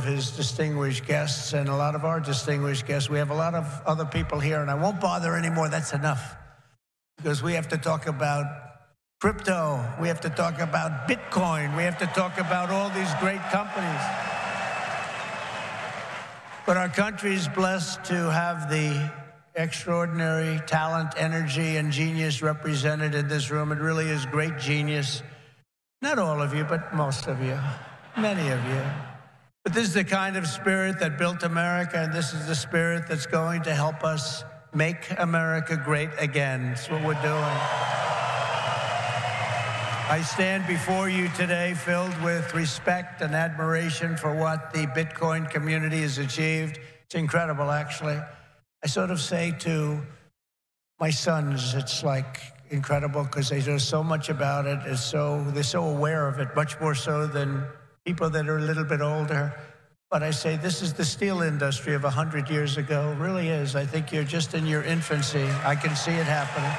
his distinguished guests and a lot of our distinguished guests. We have a lot of other people here, and I won't bother anymore. That's enough. Because we have to talk about crypto. We have to talk about Bitcoin. We have to talk about all these great companies. But our country is blessed to have the extraordinary talent, energy, and genius represented in this room. It really is great genius. Not all of you, but most of you, many of you. But this is the kind of spirit that built America, and this is the spirit that's going to help us make America great again. That's what we're doing. I stand before you today filled with respect and admiration for what the Bitcoin community has achieved. It's incredible, actually. I sort of say to my sons, it's like incredible because they know so much about it. They're so aware of it, much more so than people that are a little bit older. But I say this is the steel industry of 100 years ago. It really is. I think you're just in your infancy. I can see it happening.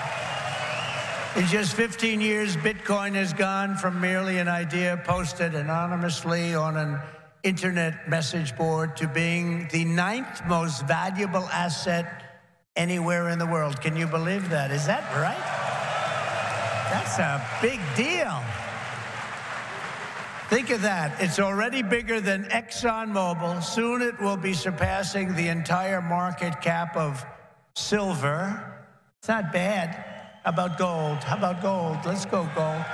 In just 15 years, Bitcoin has gone from merely an idea posted anonymously on an internet message board to being the 9th most valuable asset anywhere in the world. Can you believe that? Is that right? That's a big deal. Think of that. It's already bigger than ExxonMobil. Soon it will be surpassing the entire market cap of silver. It's not bad. How about gold? How about gold? Let's go gold.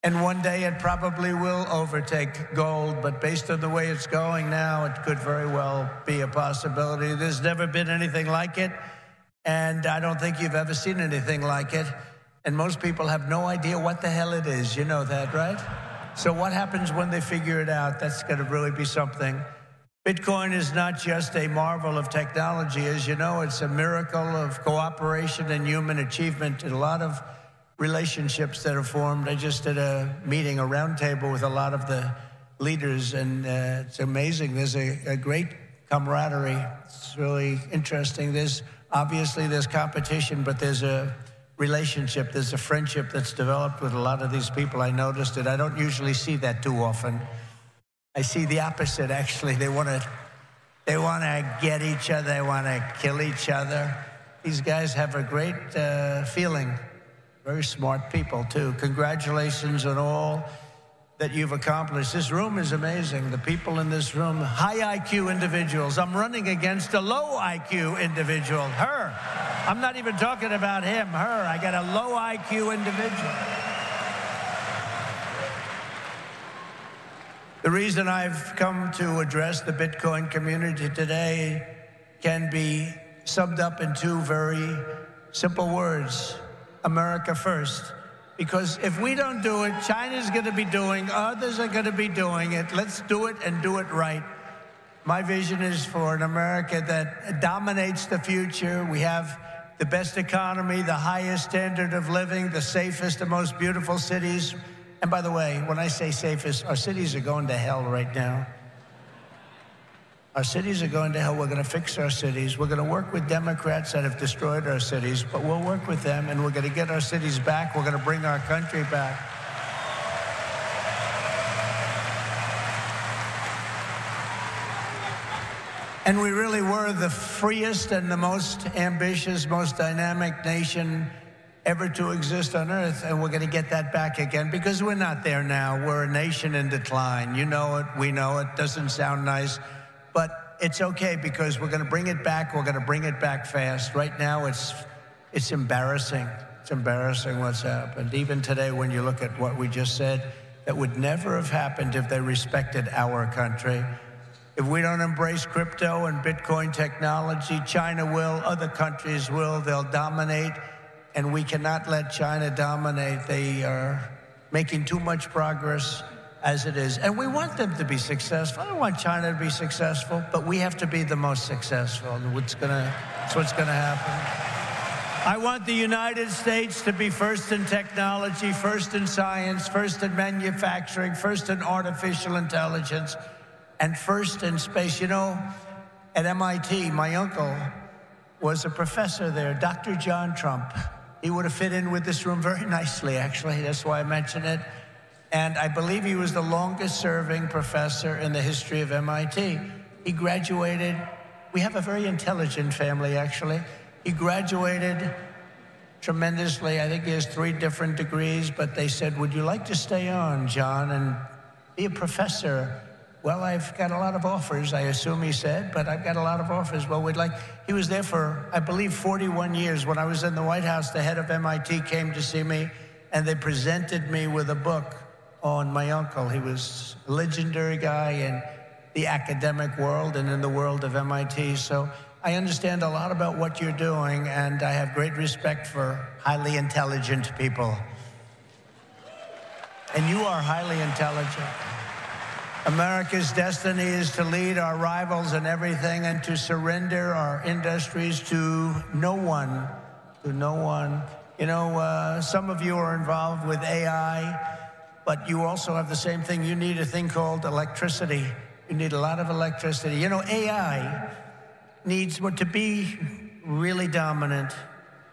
And one day it probably will overtake gold, but based on the way it's going now, it could very well be a possibility. There's never been anything like it, and I don't think you've ever seen anything like it. And most people have no idea what the hell it is. You know that, right? So what happens when they figure it out? That's going to really be something. Bitcoin is not just a marvel of technology. As you know, it's a miracle of cooperation and human achievement and a lot of relationships that are formed. I just did a meeting, a roundtable with a lot of the leaders, and it's amazing. There's a great camaraderie. It's really interesting. Obviously there's competition, but there's a relationship, there's a friendship that's developed with a lot of these people. I noticed it. I don't usually see that too often. I see the opposite, actually. They want to get each other. They want to kill each other. These guys have a great feeling. Very smart people, too. Congratulations on all that you've accomplished. This room is amazing. The people in this room, high IQ individuals. I'm running against a low IQ individual, her. I'm not even talking about him, her. I got a low IQ individual. The reason I've come to address the Bitcoin community today can be summed up in 2 very simple words: America first. Because if we don't do it, China's going to be doing, others are going to be doing it. Let's do it and do it right. My vision is for an America that dominates the future. We have the best economy, the highest standard of living, the safest, the most beautiful cities. And by the way, when I say safest, our cities are going to hell right now. Our cities are going to hell. We're going to fix our cities. We're going to work with Democrats that have destroyed our cities, but we'll work with them, and we're going to get our cities back. We're going to bring our country back. And we really were the freest and the most ambitious, most dynamic nation ever to exist on Earth, and we're going to get that back again because we're not there now. We're a nation in decline. You know it. We know it. Doesn't sound nice. But it's okay because we're going to bring it back. We're going to bring it back fast. Right now, it's embarrassing. It's embarrassing what's happened. Even today, when you look at what we just said, that would never have happened if they respected our country. If we don't embrace crypto and Bitcoin technology, China will, other countries will. They'll dominate, and we cannot let China dominate. They are making too much progress as it is. And we want them to be successful. I don't want China to be successful, but we have to be the most successful. That's what's gonna happen. I want the United States to be first in technology, first in science, first in manufacturing, first in artificial intelligence, and first in space. You know, at MIT, my uncle was a professor there, Dr. John Trump. He would have fit in with this room very nicely, actually. That's why I mention it. And I believe he was the longest-serving professor in the history of MIT. He graduated. We have a very intelligent family, actually. He graduated tremendously. I think he has 3 different degrees, but they said, would you like to stay on, John, and be a professor? Well, I've got a lot of offers, I assume he said, but I've got a lot of offers. Well, we'd like, he was there for, I believe, 41 years. When I was in the White House, the head of MIT came to see me, and they presented me with a book on my uncle. He was a legendary guy in the academic world and in the world of MIT. So I understand a lot about what you're doing, and I have great respect for highly intelligent people. And you are highly intelligent. America's destiny is to lead our rivals in everything and to surrender our industries to no one, to no one. You know, some of you are involved with AI, but you also have the same thing. You need a thing called electricity. You need a lot of electricity. You know, AI needs to be really dominant,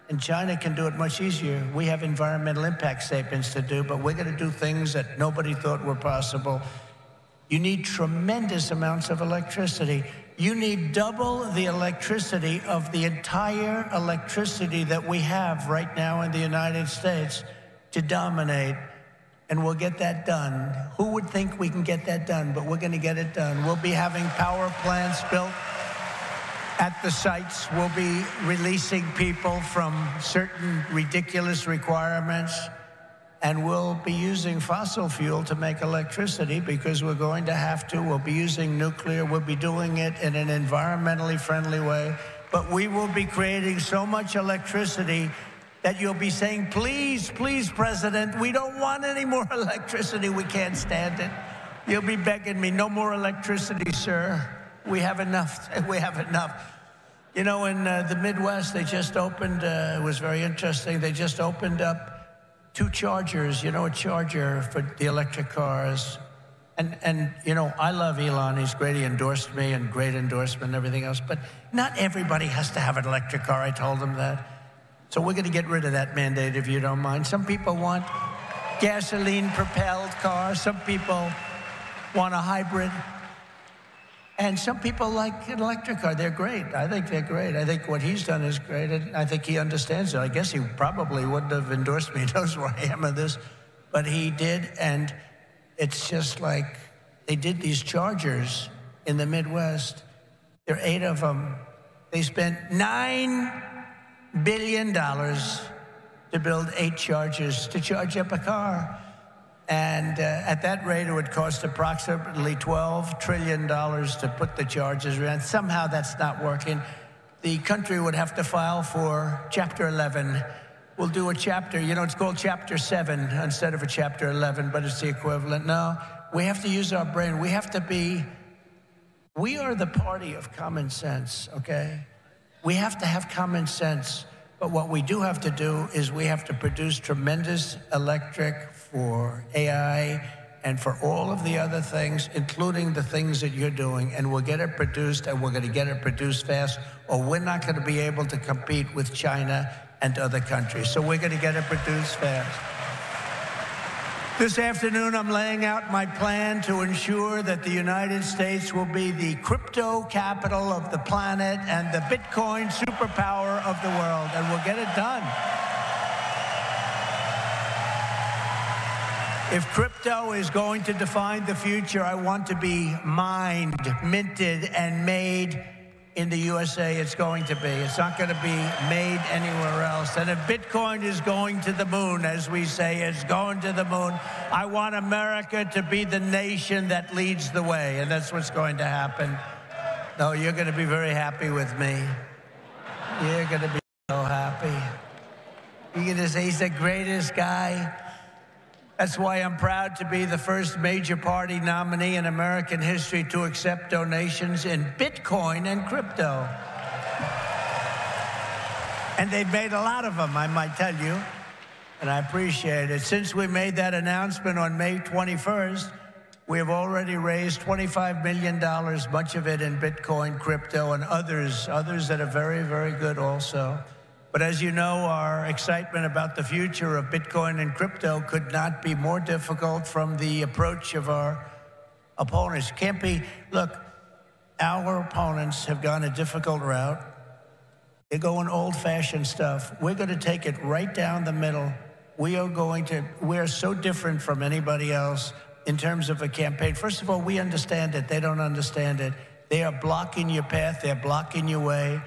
and China can do it much easier. We have environmental impact statements to do, but we're going to do things that nobody thought were possible. You need tremendous amounts of electricity. You need double the electricity of the entire electricity that we have right now in the United States to dominate, and we'll get that done. Who would think we can get that done? But we're going to get it done. We'll be having power plants built at the sites. We'll be releasing people from certain ridiculous requirements. And we'll be using fossil fuel to make electricity because we're going to have to. We'll be using nuclear. We'll be doing it in an environmentally friendly way. But we will be creating so much electricity that you'll be saying, please, please, President, we don't want any more electricity. We can't stand it. You'll be begging me, no more electricity, sir. We have enough. We have enough. You know, in the Midwest, they just opened, it was very interesting, they just opened up 2 chargers, you know, a charger for the electric cars. And you know, I love Elon. He's great. He endorsed me, and great endorsement and everything else. But not everybody has to have an electric car. I told him that. So we're going to get rid of that mandate, if you don't mind. Some people want gasoline-propelled cars. Some people want a hybrid. And some people like an electric car. They're great. I think they're great. I think what he's done is great. And I think he understands it. I guess he probably wouldn't have endorsed me. He knows where I am in this. But he did. And it's just like they did these chargers in the Midwest. There are 8 of them. They spent $9 billion to build 8 chargers to charge up a car. And at that rate, it would cost approximately $12 trillion to put the charges around. Somehow that's not working. The country would have to file for Chapter 11. We'll do a chapter, you know, it's called Chapter 7 instead of a Chapter 11, but it's the equivalent. No, we have to use our brain. We have to be, we are the party of common sense, okay? We have to have common sense. But what we do have to do is we have to produce tremendous electric for AI and for all of the other things, including the things that you're doing. And we'll get it produced, and we're going to get it produced fast, or we're not going to be able to compete with China and other countries. So we're going to get it produced fast. This afternoon, I'm laying out my plan to ensure that the United States will be the crypto capital of the planet and the Bitcoin superpower of the world, and we'll get it done. If crypto is going to define the future, I want to be mined, minted, and made in the USA. It's going to be. It's not going to be made anywhere else. And if Bitcoin is going to the moon, as we say, it's going to the moon, I want America to be the nation that leads the way, and that's what's going to happen. No, you're going to be very happy with me. You're going to be so happy. You're going to say he's the greatest guy. That's why I'm proud to be the first major party nominee in American history to accept donations in Bitcoin and crypto. And they've made a lot of them, I might tell you, and I appreciate it. Since we made that announcement on May 21st, we have already raised $25 million, much of it in Bitcoin, crypto, and others that are very, very good also. But as you know, our excitement about the future of Bitcoin and crypto could not be more difficult from the approach of our opponents. Can't be, look, our opponents have gone a difficult route. They're going old-fashioned stuff. We're going to take it right down the middle. We are so different from anybody else in terms of a campaign. First of all, we understand it. They don't understand it. They are blocking your path. They're blocking your way.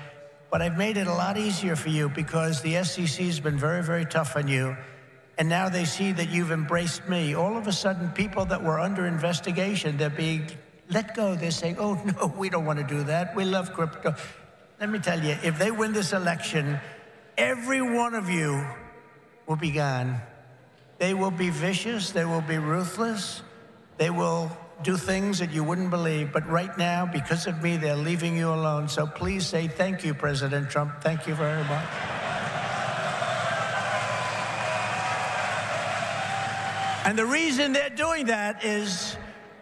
But I've made it a lot easier for you because the SEC has been very, very tough on you. And now they see that you've embraced me. All of a sudden, people that were under investigation, they're being let go. They're saying, oh, no, we don't want to do that. We love crypto. Let me tell you, if they win this election, every one of you will be gone. They will be vicious. They will be ruthless. They will do things that you wouldn't believe. But right now, because of me, they're leaving you alone. So please say thank you, President Trump. Thank you very much. And the reason they're doing that is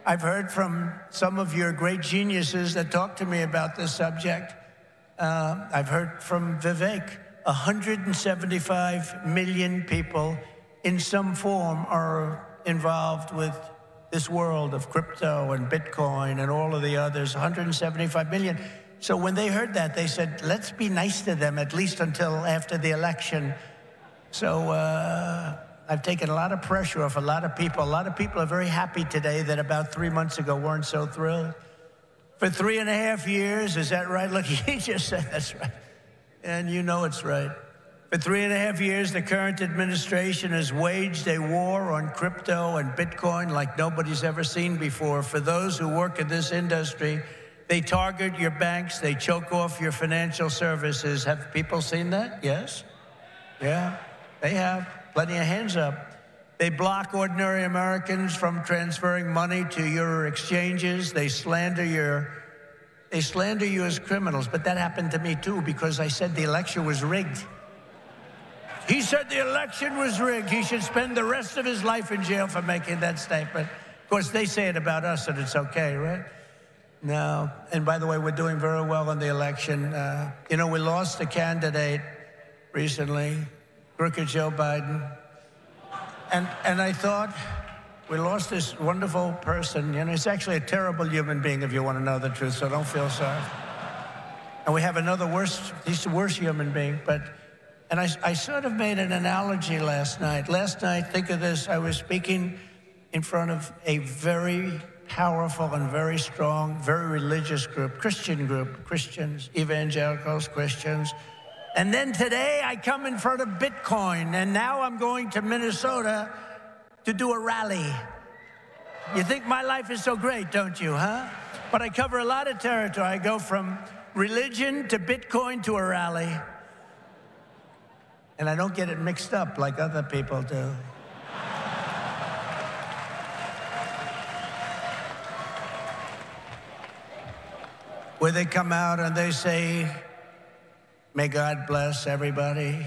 I've heard from some of your great geniuses that talk to me about this subject. I've heard from Vivek. 175 million people in some form are involved with this world of crypto and Bitcoin and all of the others, 175 million. So when they heard that, they said, let's be nice to them, at least until after the election. So I've taken a lot of pressure off a lot of people. A lot of people are very happy today that about 3 months ago weren't so thrilled. For 3.5 years, is that right? Look, he just said that's right. And you know it's right. For 3.5 years, the current administration has waged a war on crypto and Bitcoin like nobody's ever seen before. For those who work in this industry, they target your banks, they choke off your financial services. Have people seen that? Yes? Yeah, they have. Plenty of hands up. They block ordinary Americans from transferring money to your exchanges. They slander you as criminals. But that happened to me, too, because I said the election was rigged. He said the election was rigged. He should spend the rest of his life in jail for making that statement. Of course, they say it about us, and it's okay, right? No. And by the way, we're doing very well in the election. You know, we lost a candidate recently, crooked Joe Biden. And I thought, we lost this wonderful person. You know, he's actually a terrible human being, if you want to know the truth, so don't feel sorry. And we have another he's the worst human being, and I sort of made an analogy last night. Last night, think of this, I was speaking in front of a very powerful and very strong, very religious group, Christians, evangelicals, Christians. And then today I come in front of Bitcoin, and now I'm going to Minnesota to do a rally. You think my life is so great, don't you, huh? But I cover a lot of territory. I go from religion to Bitcoin to a rally. And I don't get it mixed up like other people do. Where they come out and they say, may God bless everybody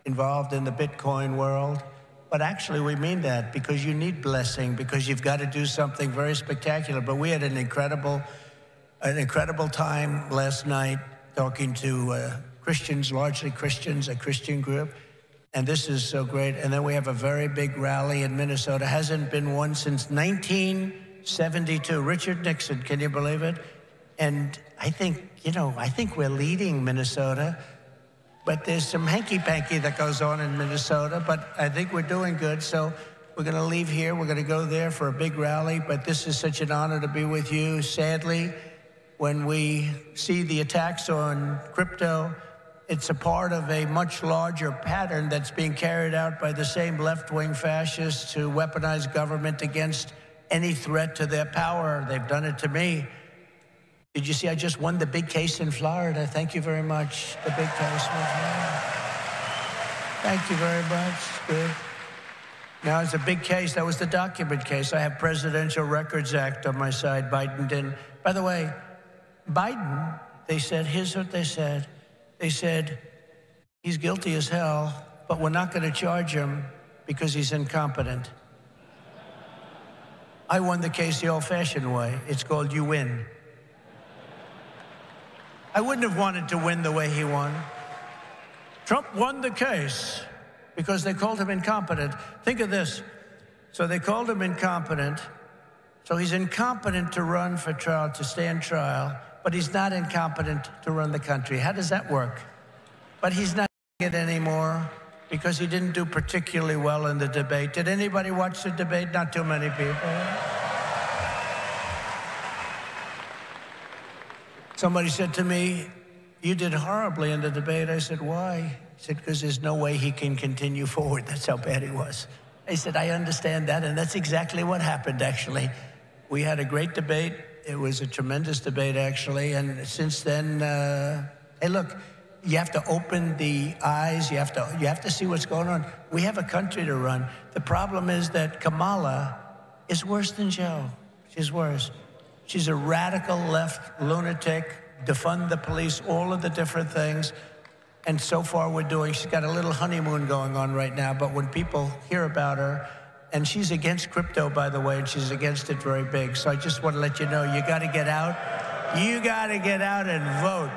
involved in the Bitcoin world. But actually, we mean that because you need blessing, because you've got to do something very spectacular. But we had an incredible time last night talking to Christians, largely Christians, a Christian group. And this is so great. And then we have a very big rally in Minnesota. Hasn't been one since 1972. Richard Nixon, can you believe it? And I think we're leading Minnesota. But there's some hanky-panky that goes on in Minnesota. But I think we're doing good. So we're going to leave here. We're going to go there for a big rally. But this is such an honor to be with you. Sadly, when we see the attacks on crypto, it's a part of a much larger pattern that's being carried out by the same left-wing fascists who weaponize government against any threat to their power. They've done it to me. Did you see I just won the big case in Florida? Thank you very much. The big case. Thank you very much. Good. Now, it's a big case. That was the document case. I have Presidential Records Act on my side. Biden didn't. By the way, Biden, they said, here's what they said. They said, he's guilty as hell, but we're not going to charge him because he's incompetent. I won the case the old-fashioned way. It's called you win. I wouldn't have wanted to win the way he won. Trump won the case because they called him incompetent. Think of this. So they called him incompetent. So he's incompetent to run for trial, to stand trial, but he's not incompetent to run the country. How does that work? But he's not it anymore because he didn't do particularly well in the debate. Did anybody watch the debate? Not too many people. Somebody said to me, "You did horribly in the debate." I said, "Why?" He said, "Because there's no way he can continue forward. That's how bad he was." I said, "I understand that," and that's exactly what happened, actually. We had a great debate. It was a tremendous debate, actually, and since then, hey, look, you have to open the eyes. You have to see what's going on. We have a country to run. The problem is that Kamala is worse than Joe. She's worse. She's a radical left lunatic, defund the police, all of the different things. And so far she's got a little honeymoon going on right now, but when people hear about her, and she's against crypto, by the way, and she's against it very big. So I just want to let you know, you got to get out. You got to get out and vote.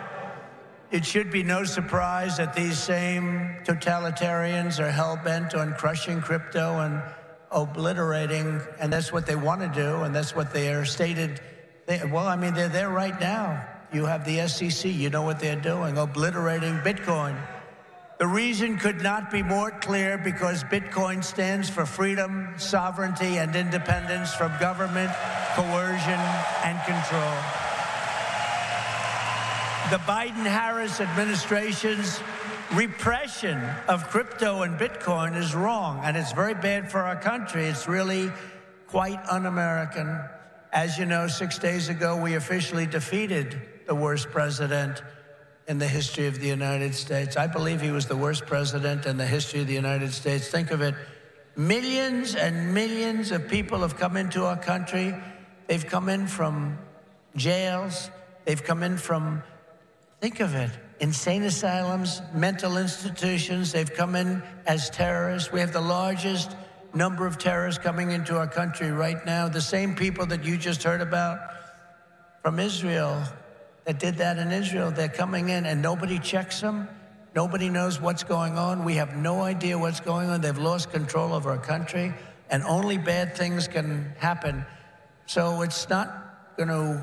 It should be no surprise that these same totalitarians are hell-bent on crushing crypto and obliterating, and that's what they want to do, and that's what they are stated. Well, I mean, they're there right now. You have the SEC, you know what they're doing, obliterating Bitcoin. The reason could not be more clear, because Bitcoin stands for freedom, sovereignty, and independence from government, coercion, and control. The Biden-Harris administration's repression of crypto and Bitcoin is wrong, and it's very bad for our country. It's really quite un-American. As you know, 6 days ago, we officially defeated the worst president in the history of the United States. I believe he was the worst president in the history of the United States. Think of it. Millions and millions of people have come into our country. They've come in from jails. They've come in from, think of it, insane asylums, mental institutions. They've come in as terrorists. We have the largest number of terrorists coming into our country right now. The same people that you just heard about from Israel, that did that in Israel, they're coming in and nobody checks them. Nobody knows what's going on. We have no idea what's going on. They've lost control of our country, and only bad things can happen. So it's not going to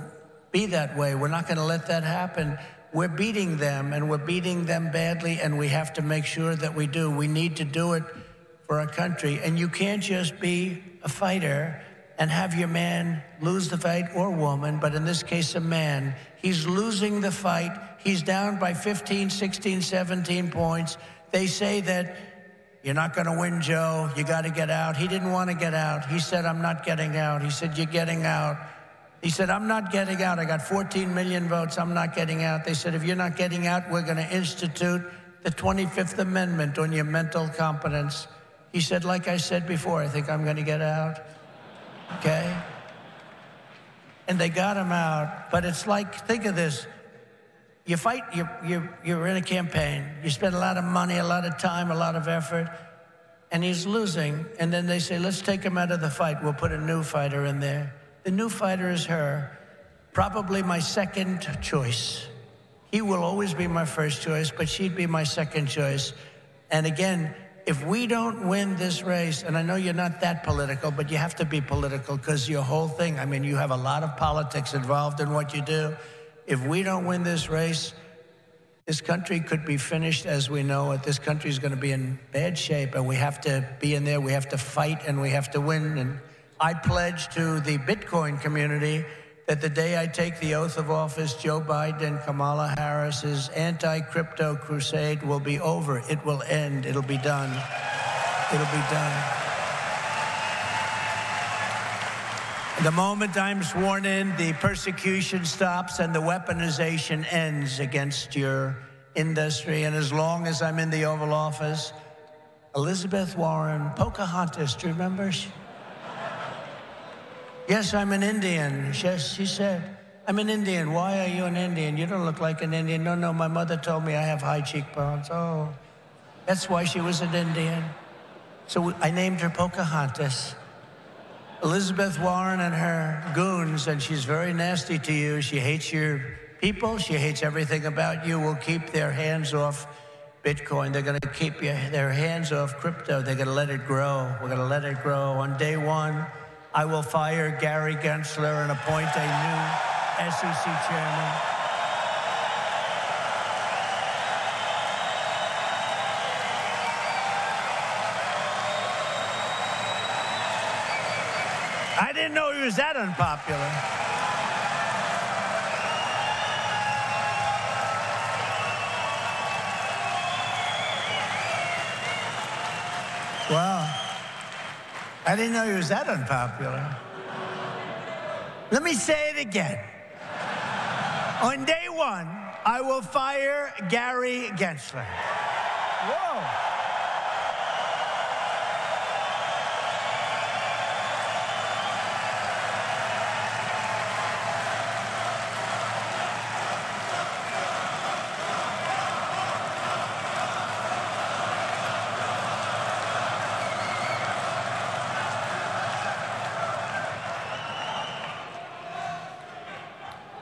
be that way. We're not going to let that happen. We're beating them, and we're beating them badly, and we have to make sure that we do. We need to do it for our country. And you can't just be a fighter and have your man lose the fight, or woman, but in this case, a man. He's losing the fight. He's down by 15, 16, 17 points. They say that you're not going to win, Joe. You got to get out. He didn't want to get out. He said, "I'm not getting out." He said, "You're getting out." He said, "I'm not getting out. I got 14 million votes. I'm not getting out." They said, "If you're not getting out, we're going to institute the 25th Amendment on your mental competence." He said, "Like I said before, I think I'm going to get out." Okay? And they got him out. But it's like, think of this. You fight, you're in a campaign. You spend a lot of money, a lot of time, a lot of effort, and he's losing. And then they say, "Let's take him out of the fight. We'll put a new fighter in there." The new fighter is her, probably my second choice. He will always be my first choice, but she'd be my second choice. And again, if we don't win this race, and I know you're not that political, but you have to be political because your whole thing, I mean, you have a lot of politics involved in what you do. If we don't win this race, this country could be finished as we know it. This country is going to be in bad shape, and we have to be in there. We have to fight, and we have to win. And I pledge to the Bitcoin community that the day I take the oath of office, Joe Biden and Kamala Harris's anti-crypto crusade will be over. It will end. It'll be done. It'll be done. The moment I'm sworn in, the persecution stops and the weaponization ends against your industry. And as long as I'm in the Oval Office, Elizabeth Warren, Pocahontas, do you remember? Yes, I'm an Indian. Yes, she said, "I'm an Indian." "Why are you an Indian? You don't look like an Indian." No, my mother told me I have high cheekbones." Oh, that's why she was an Indian. So I named her Pocahontas. Elizabeth Warren and her goons, and she's very nasty to you. She hates your people. She hates everything about you. Will keep their hands off Bitcoin. They're going to keep their hands off crypto. They're going to let it grow. We're going to let it grow. On day one, I will fire Gary Gensler and appoint a new SEC chairman. I didn't know he was that unpopular. Well, I didn't know he was that unpopular. Let me say it again. On day one, I will fire Gary Gensler. Whoa.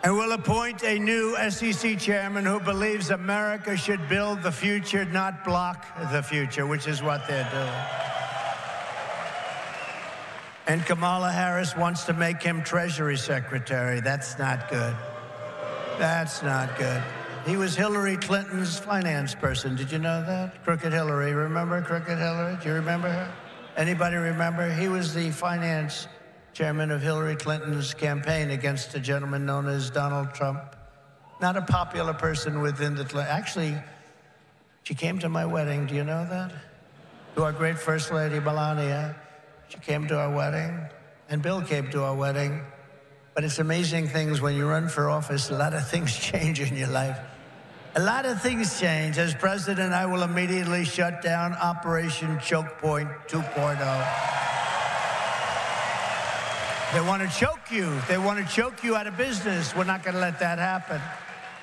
And we'll appoint a new SEC chairman who believes America should build the future, not block the future, which is what they're doing. And Kamala Harris wants to make him Treasury Secretary. That's not good. That's not good. He was Hillary Clinton's finance person. Did you know that? Crooked Hillary. Remember Crooked Hillary? Do you remember her? Anybody remember? He was the finance chairman of Hillary Clinton's campaign against a gentleman known as Donald Trump. Not a popular person within the... Actually, she came to my wedding. Do you know that? To our great First Lady, Melania. She came to our wedding, and Bill came to our wedding. But it's amazing things when you run for office, a lot of things change in your life. A lot of things change. As president, I will immediately shut down Operation Choke Point 2.0. They want to choke you. They want to choke you out of business. We're not going to let that happen.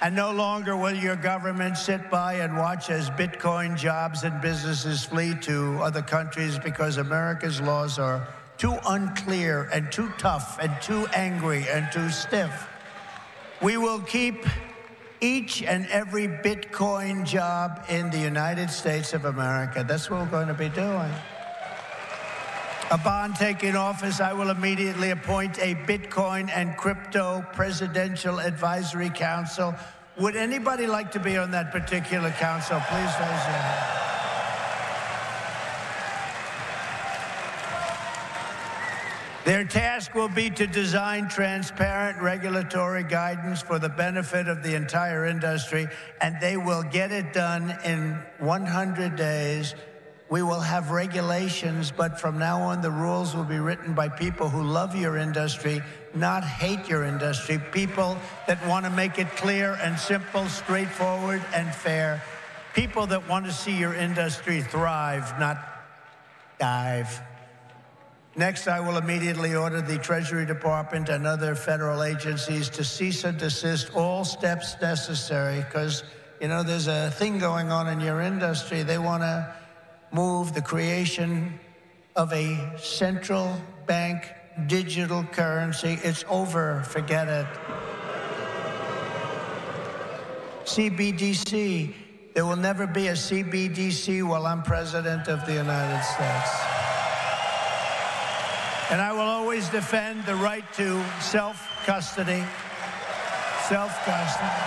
And no longer will your government sit by and watch as Bitcoin jobs and businesses flee to other countries because America's laws are too unclear and too tough and too angry and too stiff. We will keep each and every Bitcoin job in the United States of America. That's what we're going to be doing. Upon taking office, I will immediately appoint a Bitcoin and Crypto Presidential Advisory Council. Would anybody like to be on that particular council? Please raise your hand. Their task will be to design transparent regulatory guidance for the benefit of the entire industry, and they will get it done in 100 days. We will have regulations, but from now on, the rules will be written by people who love your industry, not hate your industry, people that want to make it clear and simple, straightforward and fair, people that want to see your industry thrive, not dive. Next, I will immediately order the Treasury Department and other federal agencies to cease and desist all steps necessary, because, you know, there's a thing going on in your industry. They want to move the creation of a central bank digital currency. It's over. Forget it. CBDC. There will never be a CBDC while I'm president of the United States. And I will always defend the right to self-custody. Self-custody.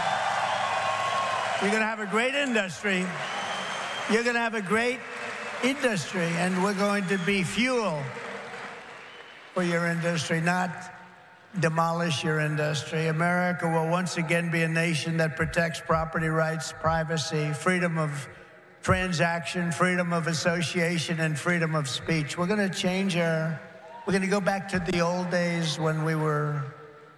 You're going to have a great industry. You're going to have a great industry, and we're going to be fuel for your industry, not demolish your industry. America will once again be a nation that protects property rights, privacy, freedom of transaction, freedom of association, and freedom of speech. We're going to change we're going to go back to the old days when we were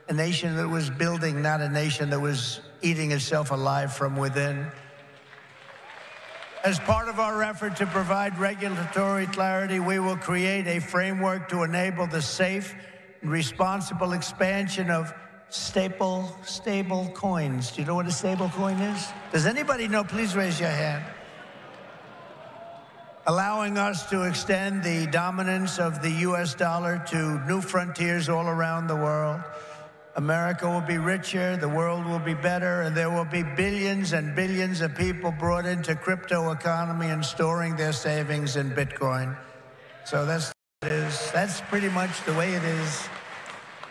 a nation that was building, not a nation that was eating itself alive from within. As part of our effort to provide regulatory clarity, we will create a framework to enable the safe and responsible expansion of stable coins. Do you know what a stable coin is? Does anybody know? Please raise your hand. Allowing us to extend the dominance of the U.S. dollar to new frontiers all around the world. America will be richer, the world will be better, and there will be billions and billions of people brought into crypto economy and storing their savings in Bitcoin. So that's what it is. That's pretty much the way it is.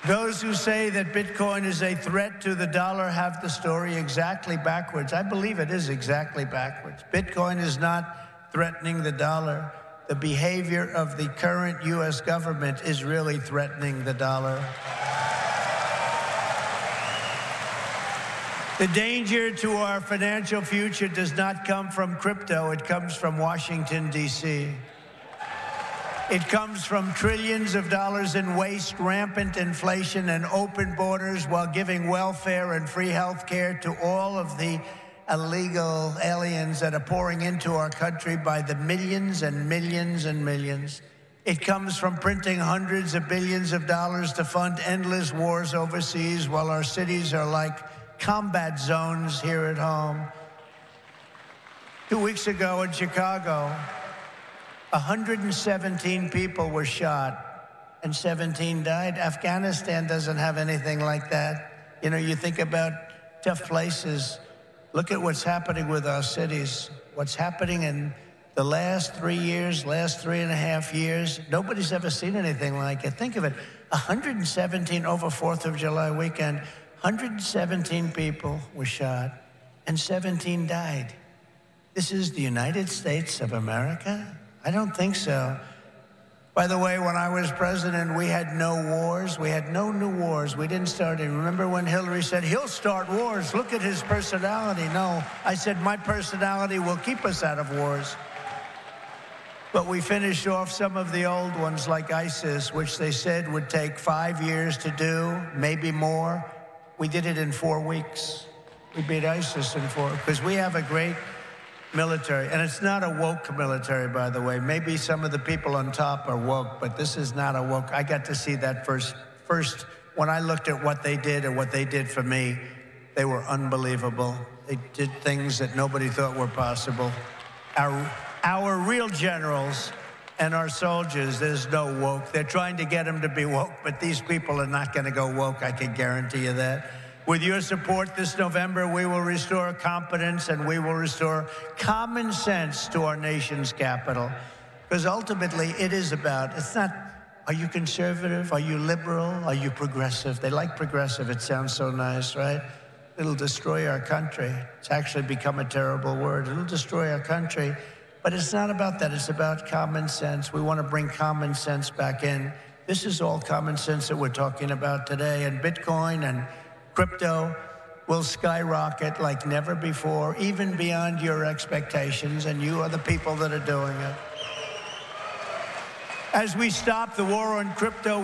Those who say that Bitcoin is a threat to the dollar have the story exactly backwards. I believe it is exactly backwards. Bitcoin is not threatening the dollar. The behavior of the current U.S. government is really threatening the dollar. The danger to our financial future does not come from crypto. It comes from Washington, D.C. It comes from trillions of dollars in waste, rampant inflation, and open borders while giving welfare and free health care to all of the illegal aliens that are pouring into our country by the millions and millions and millions. It comes from printing hundreds of billions of dollars to fund endless wars overseas while our cities are like combat zones here at home. 2 weeks ago in Chicago, 117 people were shot and 17 died. Afghanistan doesn't have anything like that. You know, you think about tough places. Look at what's happening with our cities. What's happening in the last 3 years, last 3.5 years. Nobody's ever seen anything like it. Think of it, 117 over 4th of July weekend. 117 people were shot and 17 died. This is the United States of America? I don't think so. By the way, when I was president, we had no wars. We had no new wars. We didn't start any. Remember when Hillary said, he'll start wars. Look at his personality. No, I said, my personality will keep us out of wars. But we finished off some of the old ones like ISIS, which they said would take 5 years to do, maybe more. We did it in 4 weeks. We beat ISIS in 4, because we have a great military. And it's not a woke military, by the way. Maybe some of the people on top are woke, but this is not a woke. I got to see that first when I looked at what they did and what they did for me, they were unbelievable. They did things that nobody thought were possible. Our real generals and our soldiers, there's no woke. They're trying to get them to be woke, but these people are not going to go woke, I can guarantee you that. With your support this November, we will restore confidence and we will restore common sense to our nation's capital. Because ultimately, it is about, it's not, are you conservative? Are you liberal? Are you progressive? They like progressive. It sounds so nice, right? It'll destroy our country. It's actually become a terrible word. It'll destroy our country. But it's not about that. It's about common sense. We want to bring common sense back in. This is all common sense that we're talking about today. And Bitcoin and crypto will skyrocket like never before, even beyond your expectations, and you are the people that are doing it. As we stop the war on crypto,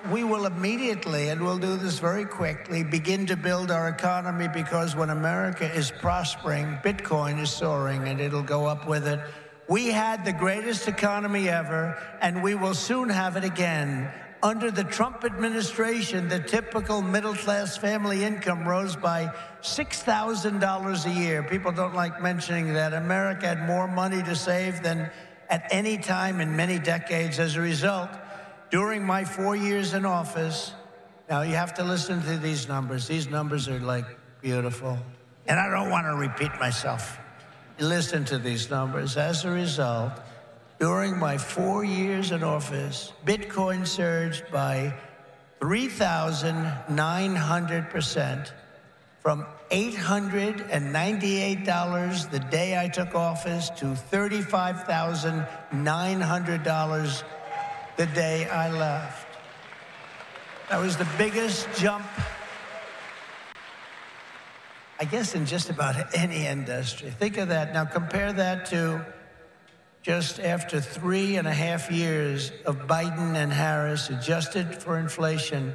we will immediately, and we'll do this very quickly, begin to build our economy, because when America is prospering, Bitcoin is soaring, and it'll go up with it. We had the greatest economy ever, and we will soon have it again. Under the Trump administration, the typical middle-class family income rose by $6,000 a year. People don't like mentioning that. America had more money to save than at any time in many decades. As a result, during my 4 years in office, now you have to listen to these numbers. These numbers are like beautiful. And I don't want to repeat myself. Listen to these numbers. As a result, during my 4 years in office, Bitcoin surged by 3,900%, from $898 the day I took office to $35,900 the day I left. That was the biggest jump, I guess, in just about any industry. Think of that. Now compare that to just after 3.5 years of Biden and Harris, adjusted for inflation,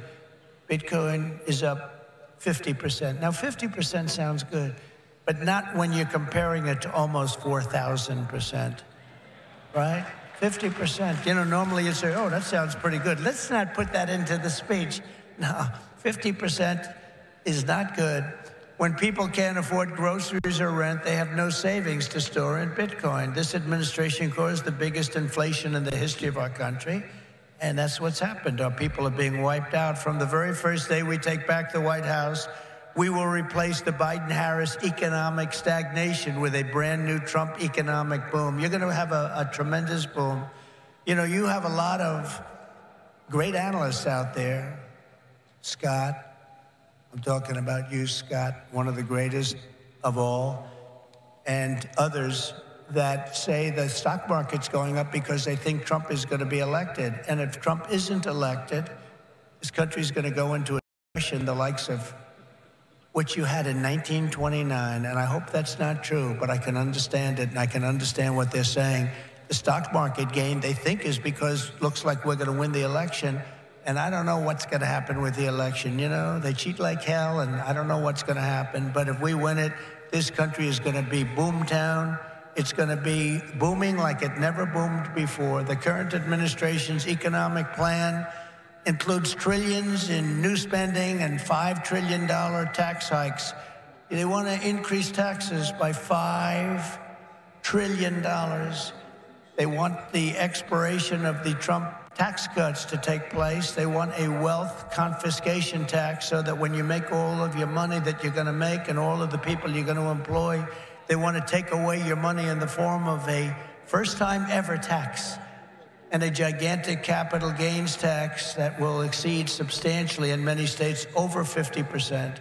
Bitcoin is up 50%. Now, 50% sounds good, but not when you're comparing it to almost 4,000%, right? 50%. You know, normally you say, oh, that sounds pretty good. Let's not put that into the speech. No, 50% is not good. When people can't afford groceries or rent, they have no savings to store in Bitcoin. This administration caused the biggest inflation in the history of our country, And that's what's happened. Our people are being wiped out. From the very first day we take back the White House, we will replace the Biden-Harris economic stagnation with a brand new Trump economic boom. You're going to have a tremendous boom. You know, you have a lot of great analysts out there. Scott, I'm talking about you, Scott, one of the greatest of all, and others that say the stock market's going up because they think Trump is going to be elected. And if Trump isn't elected, this country's going to go into a depression the likes of what you had in 1929. And I hope that's not true, but I can understand it, and I can understand what they're saying. The stock market gain, they think, is because it looks like we're going to win the election. And I don't know what's going to happen with the election. You know, they cheat like hell, and I don't know what's going to happen. But if we win it, this country is going to be boomtown. It's going to be booming like it never boomed before. The current administration's economic plan includes trillions in new spending and $5 trillion tax hikes. They want to increase taxes by $5 trillion. They want the expiration of the Trump tax cuts to take place. They want a wealth confiscation tax so that when you make all of your money that you're going to make and all of the people you're going to employ, they want to take away your money in the form of a first-time ever tax and a gigantic capital gains tax that will exceed substantially in many states over 50%.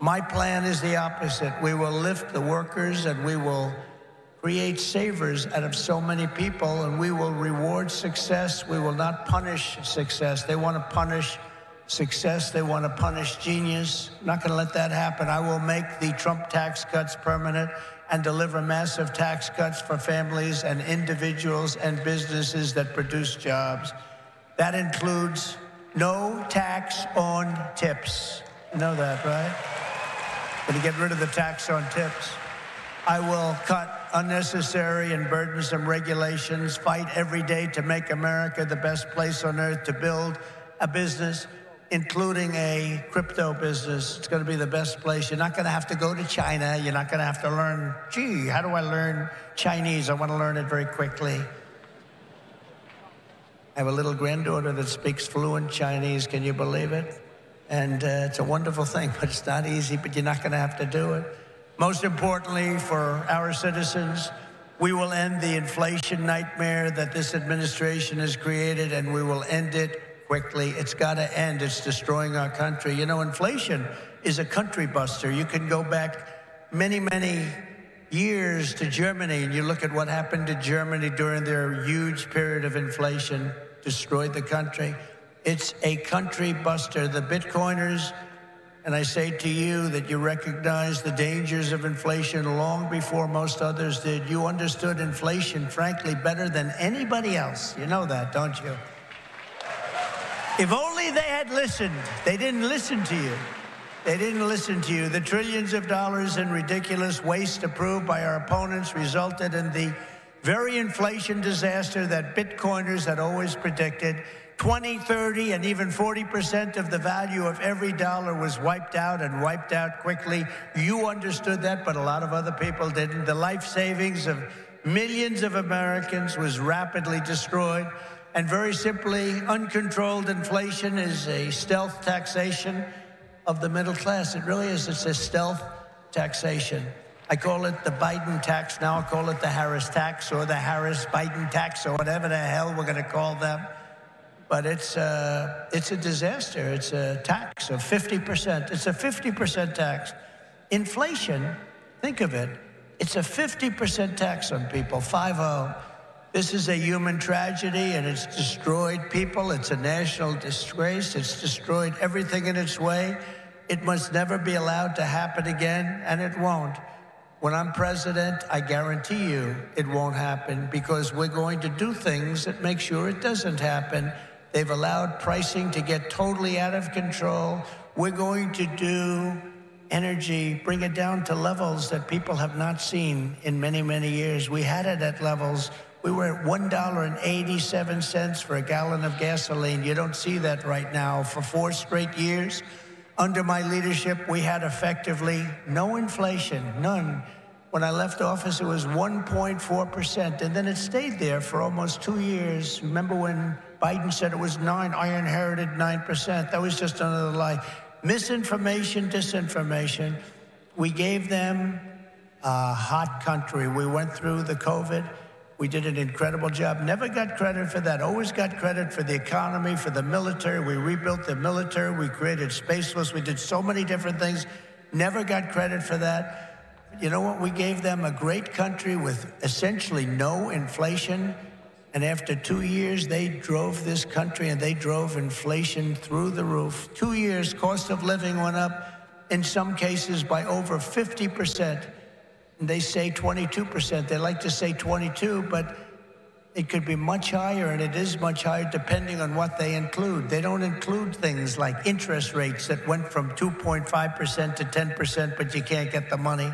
My plan is the opposite. We will lift the workers, and we will create savers out of so many people, and we will reward success. We will not punish success. They want to punish success. They want to punish genius. I'm not going to let that happen. I will make the Trump tax cuts permanent and deliver massive tax cuts for families and individuals and businesses that produce jobs. That includes no tax on tips. You know that, right? Going to get rid of the tax on tips. I will cut unnecessary and burdensome regulations, fight every day to make America the best place on earth to build a business, including a crypto business. It's going to be the best place. You're not going to have to go to China. You're not going to have to learn, gee, how do I learn Chinese? I want to learn it very quickly. I have a little granddaughter that speaks fluent Chinese. Can you believe it? And it's a wonderful thing, but it's not easy, but you're not going to have to do it. Most importantly, for our citizens, we will end the inflation nightmare that this administration has created, and we will end it quickly. It's got to end. It's destroying our country. You know, inflation is a country buster. You can go back many, many years to Germany, and you look at what happened to Germany during their huge period of inflation, destroyed the country. It's a country buster. The Bitcoiners, and I say to you that you recognize the dangers of inflation long before most others did. You understood inflation, frankly, better than anybody else. You know that, don't you? If only they had listened. They didn't listen to you. They didn't listen to you. The trillions of dollars in ridiculous waste approved by our opponents resulted in the very inflation disaster that Bitcoiners had always predicted. 20, 30, and even 40% of the value of every dollar was wiped out, and wiped out quickly. You understood that, but a lot of other people didn't. The life savings of millions of Americans was rapidly destroyed. And very simply, uncontrolled inflation is a stealth taxation of the middle class. It really is. It's a stealth taxation. I call it the Biden tax. Now I'll call it the Harris tax, or the Harris-Biden tax, or whatever the hell we're going to call them. But it's a disaster. It's a tax of 50%. It's a 50% tax. Inflation, think of it, it's a 50% tax on people, 50. This is a human tragedy, and it's destroyed people. It's a national disgrace. It's destroyed everything in its way. It must never be allowed to happen again, and it won't. When I'm president, I guarantee you it won't happen, because we're going to do things that make sure it doesn't happen. They've allowed pricing to get totally out of control. We're going to do energy, bring it down to levels that people have not seen in many, many years. We had it at levels. We were at $1.87 for a gallon of gasoline. You don't see that right now. For 4 straight years, under my leadership, we had effectively no inflation, none. When I left office, it was 1.4%, and then it stayed there for almost 2 years. Remember when Biden said it was 9%? I inherited 9%. That was just another lie. Misinformation, disinformation. We gave them a hot country. We went through the COVID. We did an incredible job. Never got credit for that. Always got credit for the economy, for the military. We rebuilt the military. We created Space Force. We did so many different things. Never got credit for that. You know what? We gave them a great country with essentially no inflation. And after 2 years, they drove this country and they drove inflation through the roof. 2 years, cost of living went up, in some cases, by over 50%. They say 22%. They like to say 22, but it could be much higher, and it is much higher depending on what they include. They don't include things like interest rates that went from 2.5% to 10%, but you can't get the money.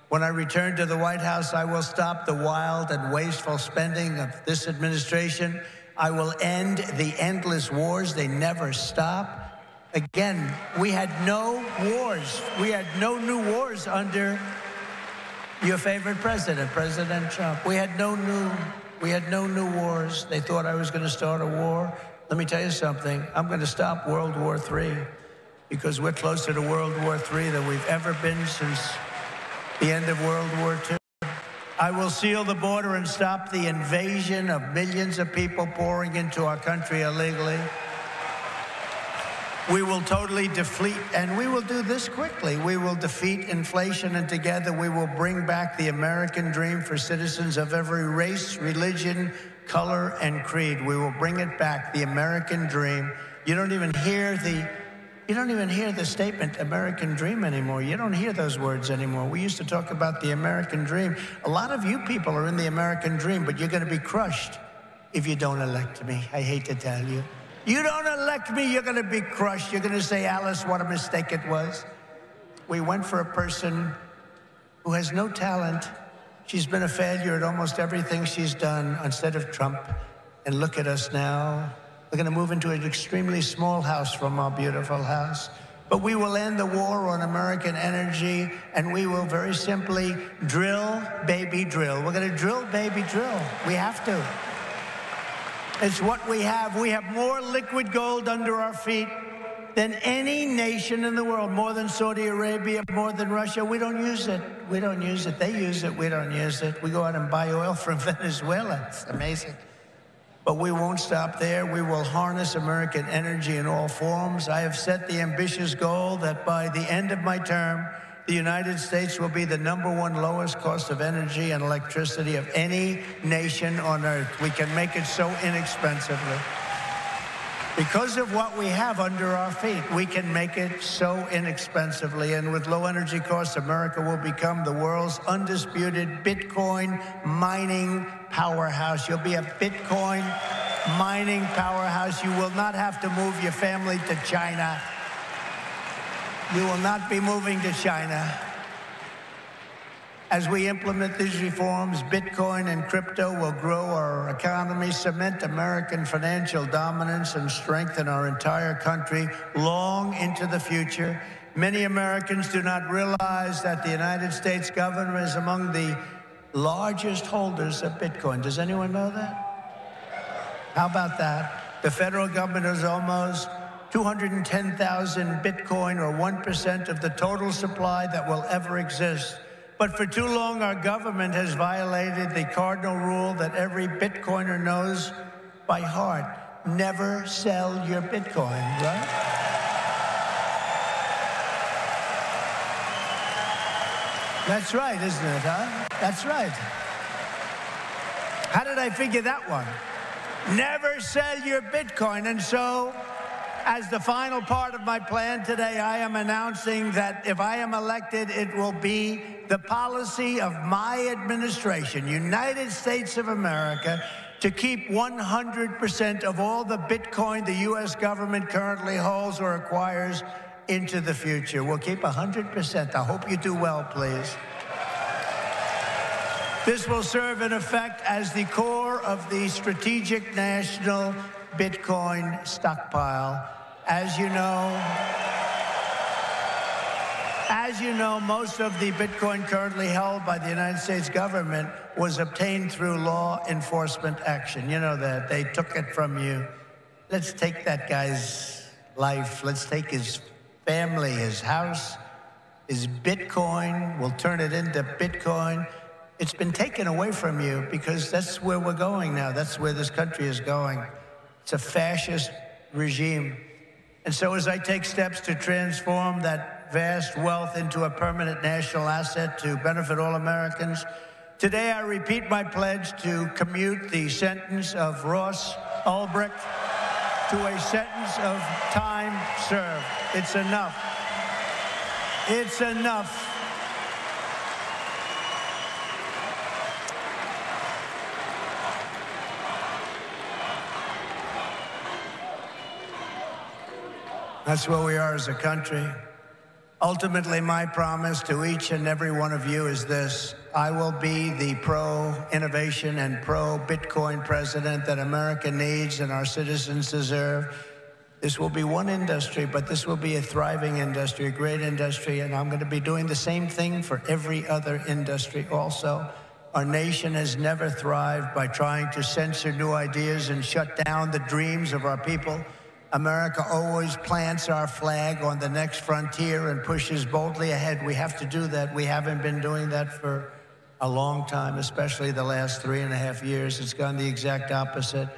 When I return to the White House, I will stop the wild and wasteful spending of this administration. I will end the endless wars. They never stop. Again, we had no wars. We had no new wars under your favorite president, President Trump. We had no new wars. They thought I was going to start a war. Let me tell you something. I'm going to stop World War III because we're closer to World War III than we've ever been since the end of World War II. I will seal the border and stop the invasion of millions of people pouring into our country illegally. We will totally defeat, and we will do this quickly. We will defeat inflation, and together we will bring back the American dream for citizens of every race, religion, color, and creed. We will bring it back, the American dream. You don't even hear the statement American dream anymore. You don't hear those words anymore. We used to talk about the American dream. A lot of you people are in the American dream, but you're going to be crushed if you don't elect me. I hate to tell you. You don't elect me, you're going to be crushed. You're going to say, Alice, what a mistake it was. We went for a person who has no talent. She's been a failure at almost everything she's done instead of Trump. And look at us now. We're going to move into an extremely small house from our beautiful house. But we will end the war on American energy, and we will very simply drill, baby, drill. We're going to drill, baby, drill. We have to. It's what we have. We have more liquid gold under our feet than any nation in the world, more than Saudi Arabia, more than Russia. We don't use it. We don't use it. They use it. We don't use it. We go out and buy oil from Venezuela. It's amazing. But we won't stop there. We will harness American energy in all forms. I have set the ambitious goal that by the end of my term, the United States will be the #1 lowest cost of energy and electricity of any nation on earth. We can make it so inexpensively. Because of what we have under our feet, we can make it so inexpensively. And with low energy costs, America will become the world's undisputed Bitcoin mining powerhouse. You'll be a Bitcoin mining powerhouse. You will not have to move your family to China. You will not be moving to China. As we implement these reforms, Bitcoin and crypto will grow our economy, cement American financial dominance, and strengthen our entire country long into the future. Many Americans do not realize that the United States government is among the largest holders of Bitcoin. Does anyone know that? How about that? The federal government is almost 210,000 Bitcoin, or 1% of the total supply that will ever exist. But for too long, our government has violated the cardinal rule that every Bitcoiner knows by heart. Never sell your Bitcoin, right? That's right, isn't it, huh? That's right. How did I figure that one? Never sell your Bitcoin. And so, as the final part of my plan today, I am announcing that if I am elected, it will be the policy of my administration, United States of America, to keep 100% of all the Bitcoin the U.S. government currently holds or acquires into the future. We'll keep 100%. I hope you do well, please. This will serve in effect as the core of the strategic national Bitcoin stockpile. As you know, As you know, most of the Bitcoin currently held by the United States government was obtained through law enforcement action. You know that. They took it from you. Let's take that guy's life. Let's take his family, his house, his Bitcoin. We'll turn it into Bitcoin. It's been taken away from you because that's where we're going now. That's where this country is going. It's a fascist regime. And so as I take steps to transform that vast wealth into a permanent national asset to benefit all Americans, today I repeat my pledge to commute the sentence of Ross Ulbricht to a sentence of time served. It's enough. It's enough. That's where we are as a country. Ultimately, my promise to each and every one of you is this: I will be the pro-innovation and pro-Bitcoin president that America needs and our citizens deserve. This will be one industry, but this will be a thriving industry, a great industry, and I'm going to be doing the same thing for every other industry also. Our nation has never thrived by trying to censor new ideas and shut down the dreams of our people. America always plants our flag on the next frontier and pushes boldly ahead. We have to do that. We haven't been doing that for a long time, especially the last 3.5 years. It's gone the exact opposite.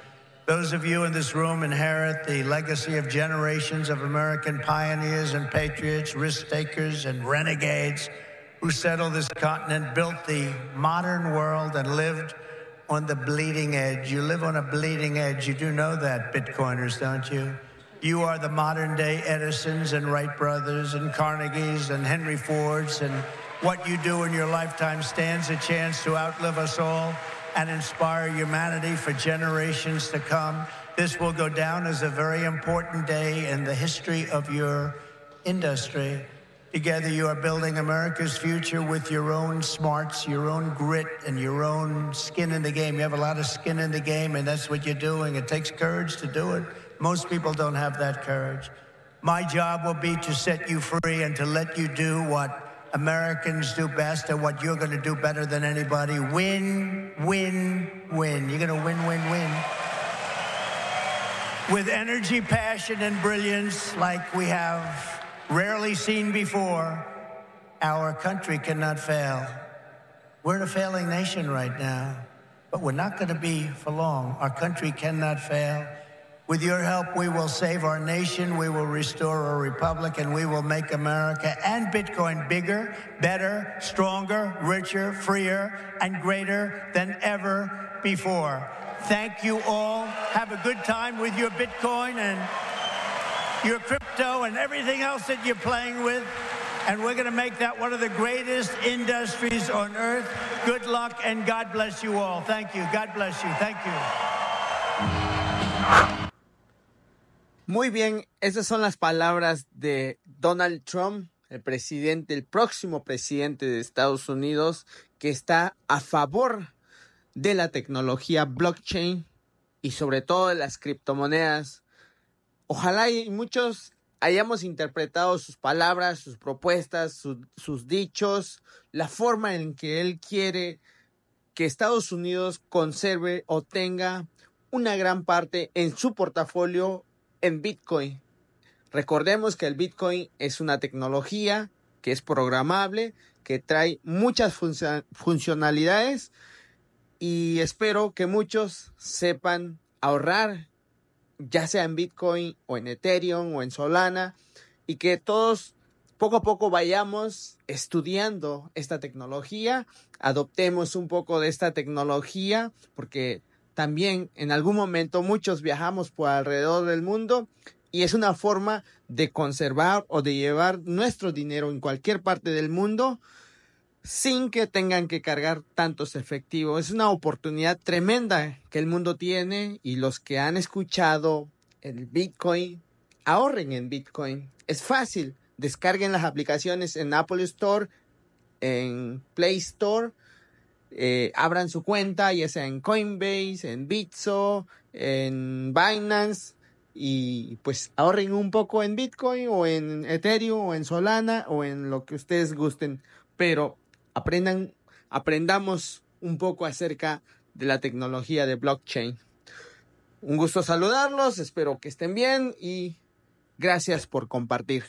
Those of you in this room inherit the legacy of generations of American pioneers and patriots, risk-takers and renegades who settled this continent, built the modern world, and lived on the bleeding edge. You live on a bleeding edge. You do know that, Bitcoiners, don't you? You are the modern-day Edisons and Wright brothers and Carnegies and Henry Fords, and what you do in your lifetime stands a chance to outlive us all and inspire humanity for generations to come. This will go down as a very important day in the history of your industry. Together, you are building America's future with your own smarts, your own grit, and your own skin in the game. You have a lot of skin in the game, and that's what you're doing. It takes courage to do it. Most people don't have that courage. My job will be to set you free and to let you do what Americans do best and what you're going to do better than anybody. Win, win, win. You're going to win, win, win. With energy, passion, and brilliance like we have rarely seen before, our country cannot fail. We're in a failing nation right now, but we're not going to be for long. Our country cannot fail. With your help, we will save our nation, we will restore our republic, and we will make America and Bitcoin bigger, better, stronger, richer, freer, and greater than ever before. Thank you all. Have a good time with your Bitcoin and your crypto and everything else that you're playing with. And we're going to make that one of the greatest industries on earth. Good luck and God bless you all. Thank you. God bless you. Thank you. Muy bien, esas son las palabras de Donald Trump, el presidente, el próximo presidente de Estados Unidos, que está a favor de la tecnología blockchain y sobre todo de las criptomonedas. Ojalá y muchos hayamos interpretado sus palabras, sus propuestas, sus dichos, la forma en que él quiere que Estados Unidos conserve o tenga una gran parte en su portafolio en Bitcoin. Recordemos que el Bitcoin es una tecnología que es programable, que trae muchas funcionalidades y espero que muchos sepan ahorrar, ya sea en Bitcoin o en Ethereum o en Solana, y que todos poco a poco vayamos estudiando esta tecnología, adoptemos un poco de esta tecnología, porque también en algún momento muchos viajamos por alrededor del mundo y es una forma de conservar o de llevar nuestro dinero en cualquier parte del mundo sin que tengan que cargar tantos efectivos. Es una oportunidad tremenda que el mundo tiene y los que han escuchado el Bitcoin, ahorren en Bitcoin. Es fácil, descarguen las aplicaciones en Apple Store, en Play Store, abran su cuenta, ya sea en Coinbase, en Bitso, en Binance, y pues ahorren un poco en Bitcoin o en Ethereum o en Solana o en lo que ustedes gusten, pero aprendamos un poco acerca de la tecnología de blockchain. Un gusto saludarlos, espero que estén bien y gracias por compartir.